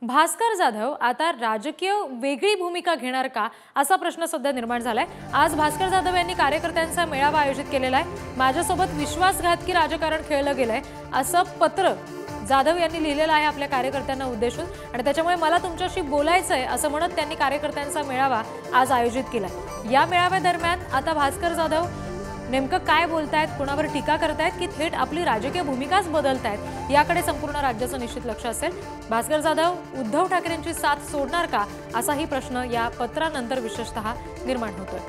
भास्कर जाधव आता राजकीय वेगळी भूमिका घेणार का असा प्रश्न सध्या निर्माण झालाय। आज भास्कर जाधव यांनी कार्यकर्त्यांचा मेळावा आयोजित केलेला आहे। माझ्यासोबत विश्वासघातकी राजकारण खेळलं गेलंय असं पत्र जाधव यांनी लिहिलेलं आहे आपल्या कार्यकर्त्यांना उद्देशून आणि त्याच्यामुळे मला तुमच्याशी बोलायचंय असं म्हणत त्यांनी कार्यकर्त्यांचा मेळावा आज आयोजित केलाय। या मेळाव्यादरम्यान आता भास्कर जाधव नेमकं काय बोलतायत, कोणावर टीका करतायत की थेट आपली राजकीय भूमिकाच बदलतायत याकडे संपूर्ण राज्याचं निश्चित लक्ष असेल। भास्कर जाधव उद्धव ठाकरेंची साथ सोडणार का असाही प्रश्न या पत्रानंतर विशेषतः निर्माण होतोय।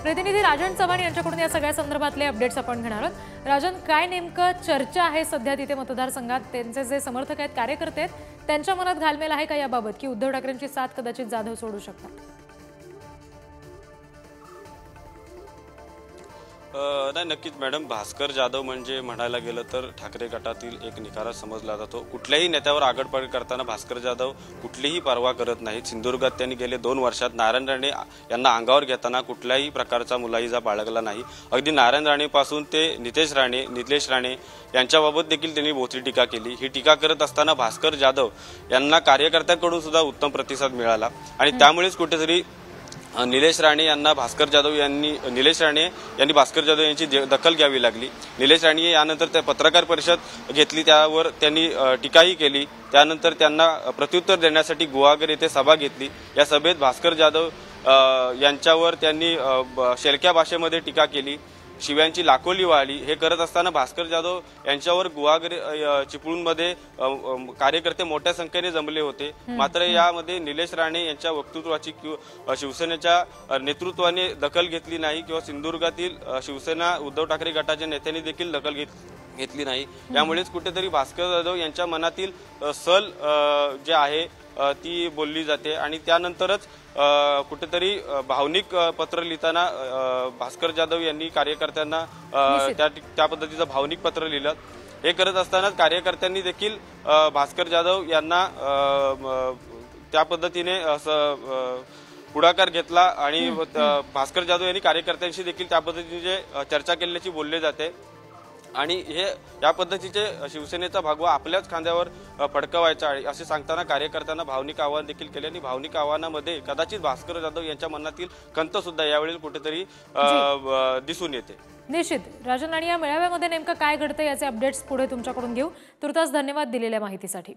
प्रतिनिधी राजन चव्हाण यांच्याकडून या सगळ्या संदर्भातले अपडेट्स आपण घेणार आहोत। राजन, काय नेमकं चर्चा आहे सध्या तिथे मतदारसंघात? त्यांचे जे समर्थक आहेत, कार्यकर्ते आहेत, त्यांच्या मनात घालमेल आहे का याबाबत की उद्धव ठाकरेंची साथ कदाचित जाधव सोडू शकतात? नाही, नक्कीच मॅडम, भास्कर जाधव म्हणजे म्हणायला गेलं तर ठाकरे गटातील एक निखारा समजला जातो। कुठल्याही नेत्यावर आगडपाड करताना भास्कर जाधव कुठलीही पर्वा करत नाहीत। सिंधुदुर्गात त्यांनी गेले 2 वर्षात नारायण राणे यांना अंगावर घेताना कुठल्याही प्रकारचा मुलाहिजा बाळगला नाही। अगदी नारायण राणेपासून ते निलेश राणे यांच्याबाबत देखील त्यांनी बोथरी टीका केली। ही टीका करत असताना भास्कर जाधव यांना कार्यकर्त्यांकडून सुद्धा उत्तम प्रतिसाद मिळाला आणि त्यामुळेच कुठेतरी निलेश राणे यांनी भास्कर जाधव यांची दखल घ्यावी लागली। निलेश राणे यानंतर त्या पत्रकार परिषद घेतली, त्यावर त्यांनी टीकाही केली। त्यानंतर त्यांना प्रत्युत्तर देण्यासाठी गुहागर येथे सभा घेतली। या सभेत भास्कर जाधव यांच्यावर त्यांनी शेलक्या भाषेमध्ये टीका केली, शिव्यांची लाखोली वाळली। हे करत असताना भास्कर जाधव यांच्यावर गुहागर चिपळूणमध्ये कार्यकर्ते मोठ्या संख्येने जमले होते। मात्र यामध्ये निलेश राणे यांच्या वक्तृत्वाची किंवा शिवसेनेच्या नेतृत्वाने दखल घेतली नाही किंवा सिंधुदुर्गातील शिवसेना उद्धव ठाकरे गटाच्या नेत्यांनी देखील दखल घेतली नाही। यामुळेच कुठेतरी भास्कर जाधव यांच्या मनातील सल जे आहे ती बोलली जाते आणि त्यानंतरच कुठेतरी भावनिक पत्र लिहिताना भास्कर जाधव यांनी कार्यकर्त्यांना त्या पद्धतीचं भावनिक पत्र लिहिलं। हे करत असताना कार्यकर्त्यांनी देखील भास्कर जाधव यांना त्या पद्धतीने पुढाकार घेतला आणि भास्कर जाधव यांनी कार्यकर्त्यांशी देखील त्या पद्धतीने चर्चा केल्याची बोलले जाते आणि हे या पद्धतीचे शिवसेनेचा भगवा आपल्याच खांद्यावर फडकवायचा असे सांगताना कार्यकर्त्यांना भावनिक आव्हान देखील केले आणि भावनिक आव्हानामध्ये कदाचित भास्कर जाधव यांच्या मनातील खंत सुद्धा यावेळी कुठेतरी दिसून येते। निश्चित राजन, आणि या मेळाव्यामध्ये नेमकं काय घडतं याचे अपडेट्स पुढे तुमच्याकडून घेऊ। तुर्तास धन्यवाद दिलेल्या माहितीसाठी।